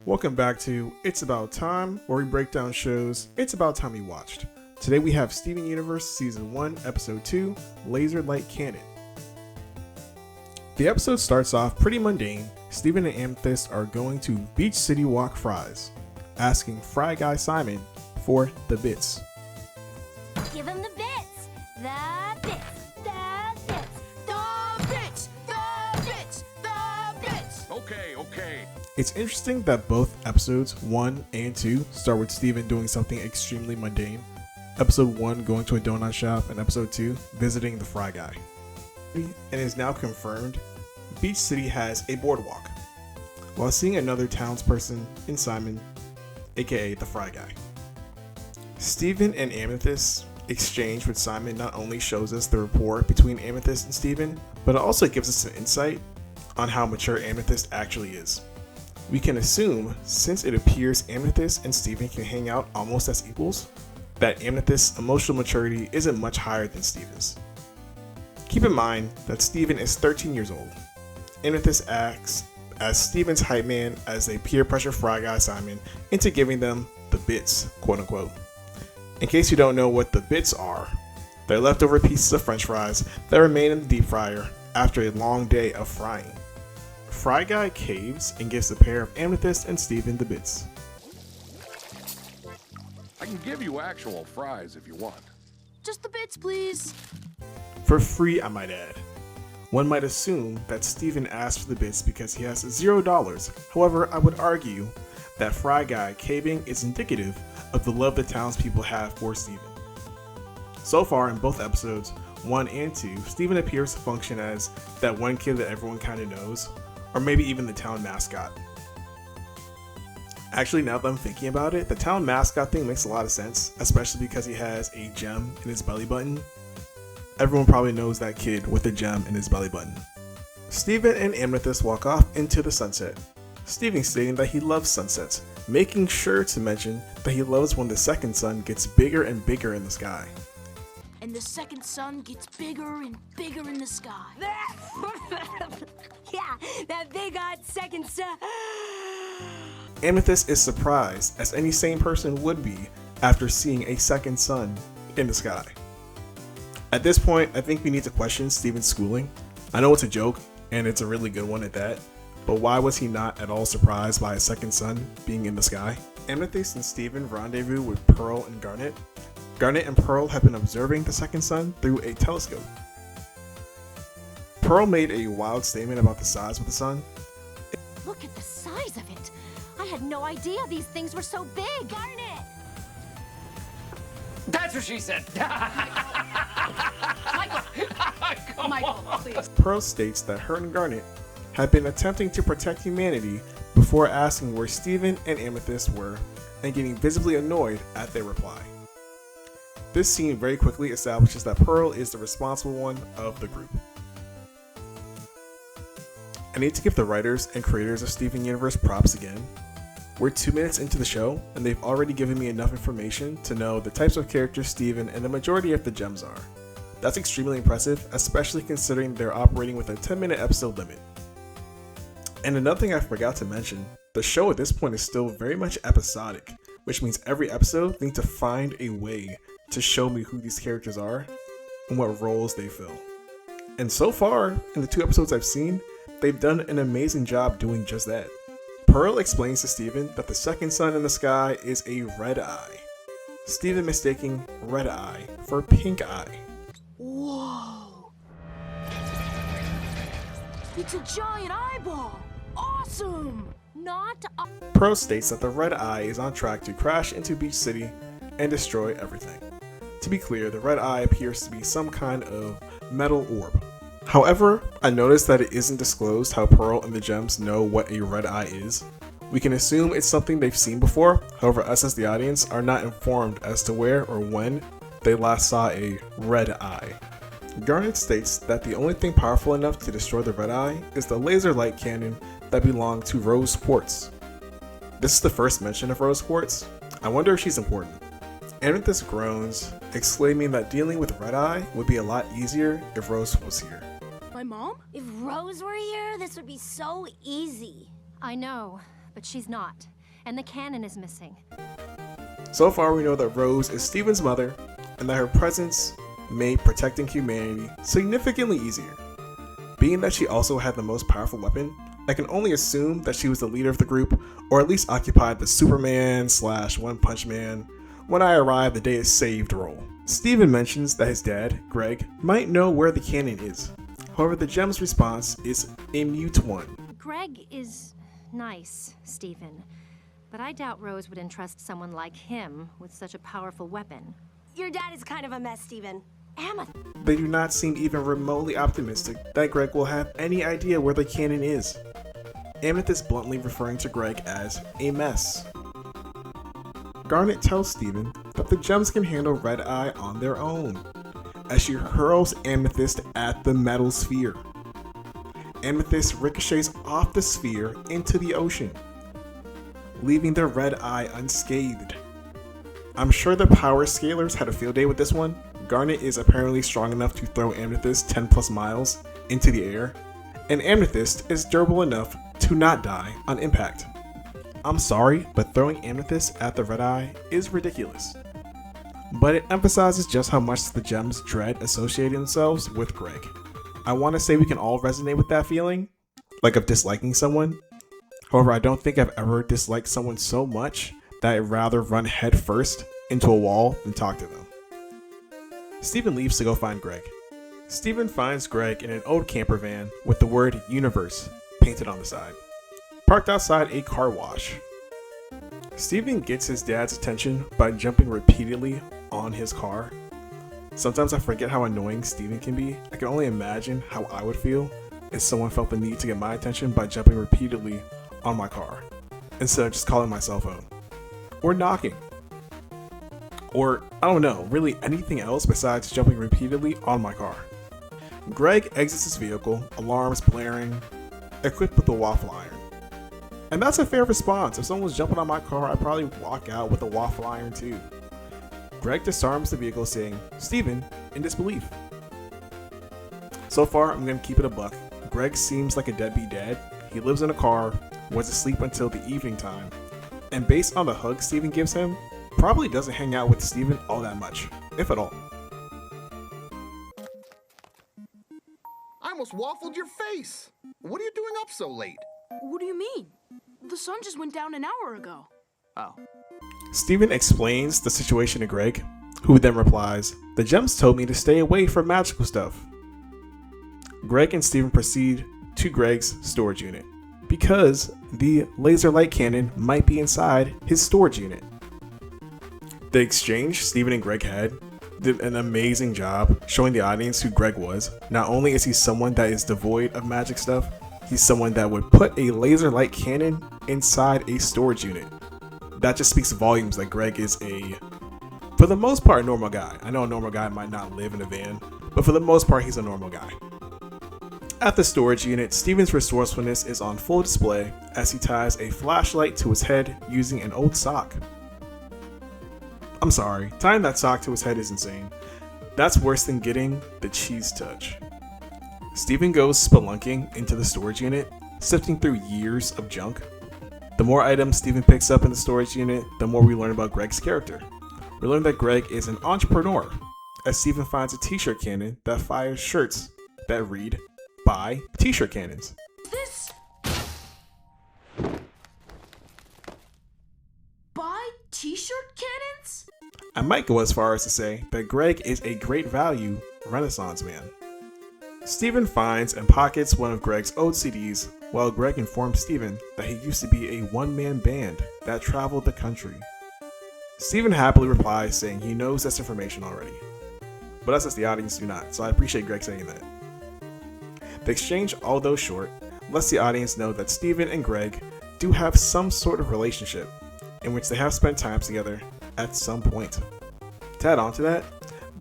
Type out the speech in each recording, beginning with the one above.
Welcome back to It's About Time, where we break down shows it's about time we watched. Today we have Steven Universe Season 1, Episode 2, Light Canon. The episode starts off pretty mundane. Steven and Amethyst are going to Beach City walk fries, asking Fry Guy Simon for the bits. Give him the bits! The bits! The bits! The bits! The bits! The bits! Okay. It's interesting that both episodes 1 and 2 start with Steven doing something extremely mundane. Episode 1 going to a donut shop, and episode 2 visiting the Fry Guy. And it is now confirmed Beach City has a boardwalk, while seeing another townsperson in Simon, aka the Fry Guy. Steven and Amethyst exchange with Simon not only shows us the rapport between Amethyst and Steven, but it also gives us an insight on how mature Amethyst actually is. We can assume, since it appears Amethyst and Steven can hang out almost as equals, that Amethyst's emotional maturity isn't much higher than Steven's. Keep in mind that Steven is 13 years old. Amethyst acts as Steven's hype man as they peer pressure Fry Guy Simon into giving them the bits, quote unquote. In case you don't know what the bits are, they're leftover pieces of french fries that remain in the deep fryer after a long day of frying. Fry Guy caves and gives the pair of Amethyst and Steven the bits. I can give you actual fries if you want. Just the bits, please. For free, I might add. One might assume that Steven asked for the bits because he has $0. However, I would argue that Fry Guy caving is indicative of the love the townspeople have for Steven. So far in both episodes, 1 and 2, Steven appears to function as that one kid that everyone kind of knows, or maybe even the town mascot. Actually, now that I'm thinking about it, the town mascot thing makes a lot of sense, especially because he has a gem in his belly button. Everyone probably knows that kid with a gem in his belly button. Steven and Amethyst walk off into the sunset. Steven stating that he loves sunsets, making sure to mention that he loves when the second sun gets bigger and bigger in the sky. And the second sun gets bigger and bigger in the sky. Yeah, that big odd second sun. Amethyst is surprised, as any sane person would be, after seeing a second sun in the sky. At this point, I think we need to question Steven's schooling. I know it's a joke, and it's a really good one at that, but why was he not at all surprised by a second sun being in the sky? Amethyst and Steven rendezvous with Pearl and Garnet. Garnet and Pearl have been observing the second sun through a telescope. Pearl made a wild statement about the size of the sun. Look at the size of it. I had no idea these things were so big. Garnet! That's what she said. Michael, please. Pearl states that her and Garnet had been attempting to protect humanity before asking where Steven and Amethyst were and getting visibly annoyed at their reply. This scene very quickly establishes that Pearl is the responsible one of the group. I need to give the writers and creators of Steven Universe props again. We're 2 minutes into the show, and they've already given me enough information to know the types of characters Steven and the majority of the gems are. That's extremely impressive, especially considering they're operating with a 10-minute episode limit. And another thing I forgot to mention, the show at this point is still very much episodic, which means every episode needs to find a way to show me who these characters are and what roles they fill. And so far, in the 2 episodes I've seen, they've done an amazing job doing just that. Pearl explains to Steven that the second sun in the sky is a red eye. Steven mistaking red eye for pink eye. Whoa! It's a giant eyeball! Awesome! Not a... Pearl states that the red eye is on track to crash into Beach City and destroy everything. To be clear, the red eye appears to be some kind of metal orb. However, I noticed that it isn't disclosed how Pearl and the gems know what a red eye is. We can assume it's something they've seen before, however us as the audience are not informed as to where or when they last saw a red eye. Garnet states that the only thing powerful enough to destroy the red eye is the laser light cannon that belonged to Rose Quartz. This is the first mention of Rose Quartz. I wonder if she's important. Amethyst groans, exclaiming that dealing with red eye would be a lot easier if Rose was here. My mom? If Rose were here, this would be so easy. I know, but she's not. and the cannon is missing. So far, we know that Rose is Steven's mother, and that her presence made protecting humanity significantly easier. Being that she also had the most powerful weapon, I can only assume that she was the leader of the group, or at least occupied the Superman/One Punch Man when I arrived the day it saved role. Steven mentions that his dad, Greg, might know where the cannon is. However, the gem's response is a mute one. Greg is nice, Stephen, but I doubt Rose would entrust someone like him with such a powerful weapon. Your dad is kind of a mess, Steven. They do not seem even remotely optimistic that Greg will have any idea where the cannon is. Amethyst bluntly referring to Greg as a mess. Garnet tells Steven that the gems can handle Red Eye on their own, as she hurls Amethyst at the metal sphere. Amethyst ricochets off the sphere into the ocean, leaving the Red Eye unscathed. I'm sure the power scalers had a field day with this one. Garnet is apparently strong enough to throw Amethyst 10 plus miles into the air, and Amethyst is durable enough to not die on impact. I'm sorry, but throwing Amethyst at the Red Eye is ridiculous. But it emphasizes just how much the gems dread associating themselves with Greg. I want to say we can all resonate with that feeling, like of disliking someone. However, I don't think I've ever disliked someone so much that I'd rather run headfirst into a wall than talk to them. Steven leaves to go find Greg. Steven finds Greg in an old camper van with the word Universe painted on the side, parked outside a car wash. Steven gets his dad's attention by jumping repeatedly on his car. Sometimes I forget how annoying Steven can be. I can only imagine how I would feel if someone felt the need to get my attention by jumping repeatedly on my car, instead of just calling my cell phone, or knocking, or I don't know, really anything else besides jumping repeatedly on my car. Greg exits his vehicle, alarms blaring, equipped with a waffle iron. And that's a fair response. If someone was jumping on my car, I'd probably walk out with a waffle iron too. Greg disarms the vehicle, saying, "Steven," in disbelief. So far, I'm gonna keep it a buck. Greg seems like a deadbeat dad. He lives in a car, was asleep until the evening time, and based on the hug Steven gives him, probably doesn't hang out with Steven all that much, if at all. I almost waffled your face. What are you doing up so late? What do you mean? The sun just went down an hour ago. Oh. Steven explains the situation to Greg, who then replies, "The gems told me to stay away from magical stuff." Greg and Steven proceed to Greg's storage unit, because the laser light cannon might be inside his storage unit. The exchange Steven and Greg had did an amazing job showing the audience who Greg was. Not only is he someone that is devoid of magic stuff, he's someone that would put a laser light cannon inside a storage unit. That just speaks volumes that Greg is for the most part, a normal guy. I know a normal guy might not live in a van, but for the most part, he's a normal guy. At the storage unit, Steven's resourcefulness is on full display as he ties a flashlight to his head using an old sock. I'm sorry, tying that sock to his head is insane. That's worse than getting the cheese touch. Steven goes spelunking into the storage unit, sifting through years of junk. The more items Steven picks up in the storage unit, the more we learn about Greg's character. We learn that Greg is an entrepreneur, as Steven finds a t-shirt cannon that fires shirts that read, "Buy t-shirt cannons." This... Buy t-shirt cannons? I might go as far as to say that Greg is a great value Renaissance man. Steven finds and pockets one of Greg's old CDs, while Greg informs Steven that he used to be a one-man band that traveled the country. Steven happily replies saying he knows this information already, but us as the audience do not, so I appreciate Greg saying that. The exchange, although short, lets the audience know that Steven and Greg do have some sort of relationship in which they have spent time together at some point. To add on to that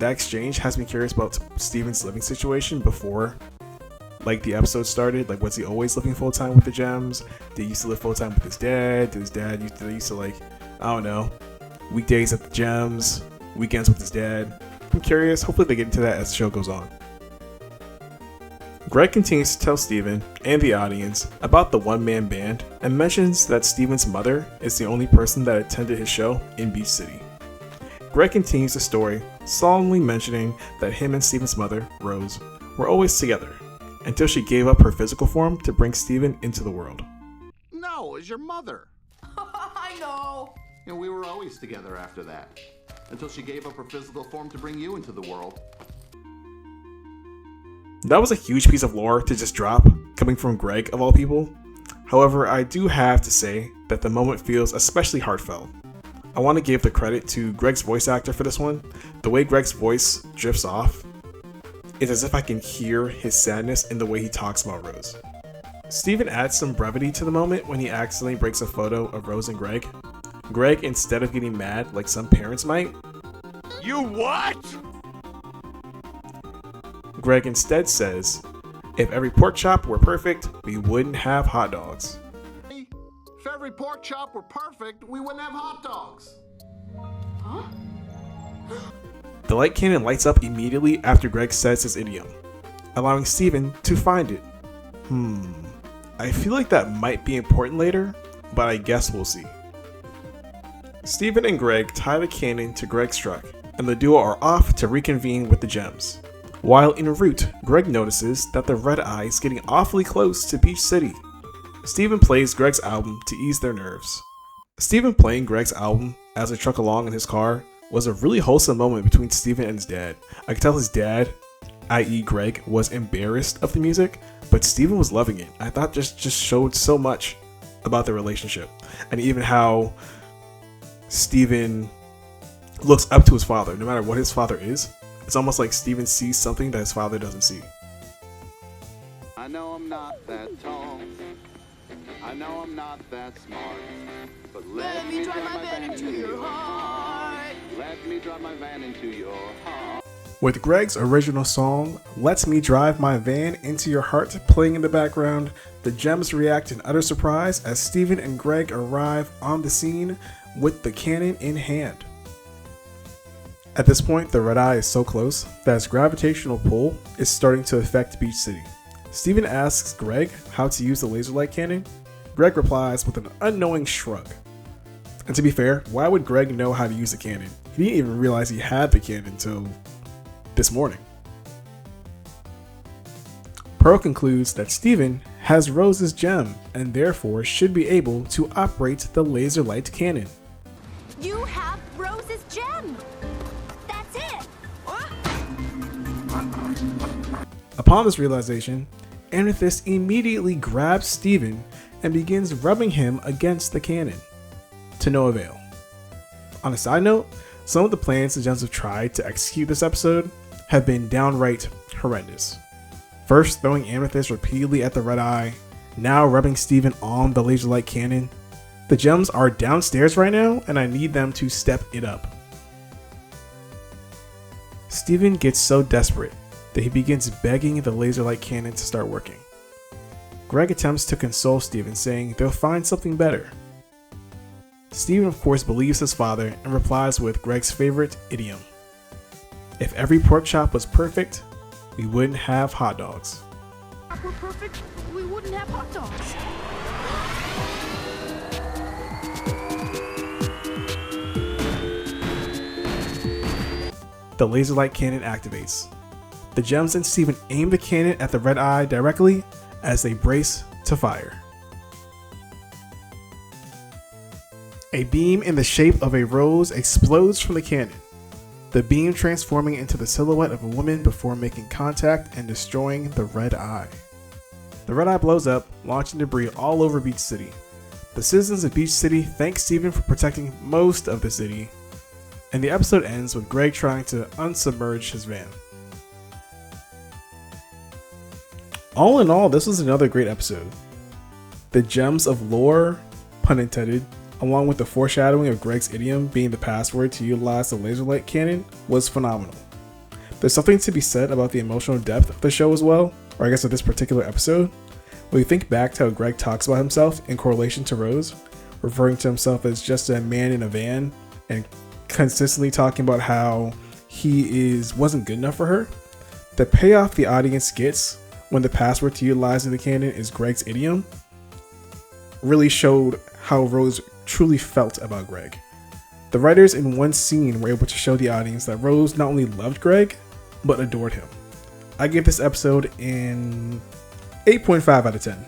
exchange has me curious about Steven's living situation before the episode started. Was he always living full-time with the gems? Did he used to live full-time with his dad? Did his dad used to I don't know, weekdays at the gems, weekends with his dad? I'm curious. Hopefully they get into that as the show goes on. Greg continues to tell Steven and the audience about the one-man band and mentions that Steven's mother is the only person that attended his show in Beach City. Greg continues the story, solemnly mentioning that him and Steven's mother, Rose, were always together, until she gave up her physical form to bring Steven into the world. No, it's your mother. I know. And we were always together after that. Until she gave up her physical form to bring you into the world. That was a huge piece of lore to just drop, coming from Greg of all people. However, I do have to say that the moment feels especially heartfelt. I want to give the credit to Greg's voice actor for this one. The way Greg's voice drifts off, it's as if I can hear his sadness in the way he talks about Rose. Steven adds some brevity to the moment when he accidentally breaks a photo of Rose and Greg. Greg, instead of getting mad like some parents might, You what? Greg instead says, "If every pork chop were perfect, we wouldn't have hot dogs." If every pork chop were perfect, we wouldn't have hot dogs. The light cannon lights up immediately after Greg says his idiom, allowing Steven to find it. I feel like that might be important later, but I guess we'll see. Steven and Greg tie the cannon to Greg's truck, and the duo are off to reconvene with the gems. While en route, Greg notices that the red eye is getting awfully close to Beach City. Steven plays Greg's album to ease their nerves. Steven playing Greg's album as they truck along in his car was a really wholesome moment between Steven and his dad. I could tell his dad, i.e. Greg, was embarrassed of the music, but Steven was loving it. I thought just showed so much about their relationship, and even how Steven looks up to his father, no matter what his father is. It's almost like Steven sees something that his father doesn't see. I know I'm not that tall. I know I'm not that smart. But let me drive my van into your heart. Let me drive my van into your heart. With Greg's original song, "Let Me Drive My Van Into Your Heart" playing in the background, the gems react in utter surprise as Steven and Greg arrive on the scene with the cannon in hand. At this point, the red eye is so close that its gravitational pull is starting to affect Beach City. Steven asks Greg how to use the laser light cannon. Greg replies with an unknowing shrug. And to be fair, why would Greg know how to use the cannon? He didn't even realize he had the cannon until this morning. Pearl concludes that Steven has Rose's gem and therefore should be able to operate the laser light cannon. You have Rose's gem. That's it. Upon this realization, Amethyst immediately grabs Steven and begins rubbing him against the cannon, to no avail. On a side note, some of the plans the gems have tried to execute this episode have been downright horrendous. First throwing Amethyst repeatedly at the red eye, now rubbing Steven on the laser light cannon. The gems are downstairs right now, and I need them to step it up. Steven gets so desperate that he begins begging the laser light cannon to start working. Greg attempts to console Steven, saying they'll find something better. Steven of course believes his father and replies with Greg's favorite idiom: "If every pork chop was perfect, we wouldn't have hot dogs." If we're perfect, we wouldn't have hot dogs. The laser light cannon activates. The gems and Steven aim the cannon at the red eye directly as they brace to fire. A beam in the shape of a rose explodes from the cannon, the beam transforming into the silhouette of a woman before making contact and destroying the red eye. The red eye blows up, launching debris all over Beach City. The citizens of Beach City thank Steven for protecting most of the city, and the episode ends with Greg trying to unsubmerge his van. All in all, this was another great episode. The gems of lore, pun intended, along with the foreshadowing of Greg's idiom being the password to utilize the laser light cannon, was phenomenal. There's something to be said about the emotional depth of the show as well, or I guess of this particular episode. When you think back to how Greg talks about himself in correlation to Rose, referring to himself as just a man in a van, and consistently talking about how he wasn't good enough for her, the payoff the audience gets when the password to utilizing the canon is Greg's idiom, really showed how Rose truly felt about Greg. The writers in one scene were able to show the audience that Rose not only loved Greg, but adored him. I give this episode an 8.5 out of 10.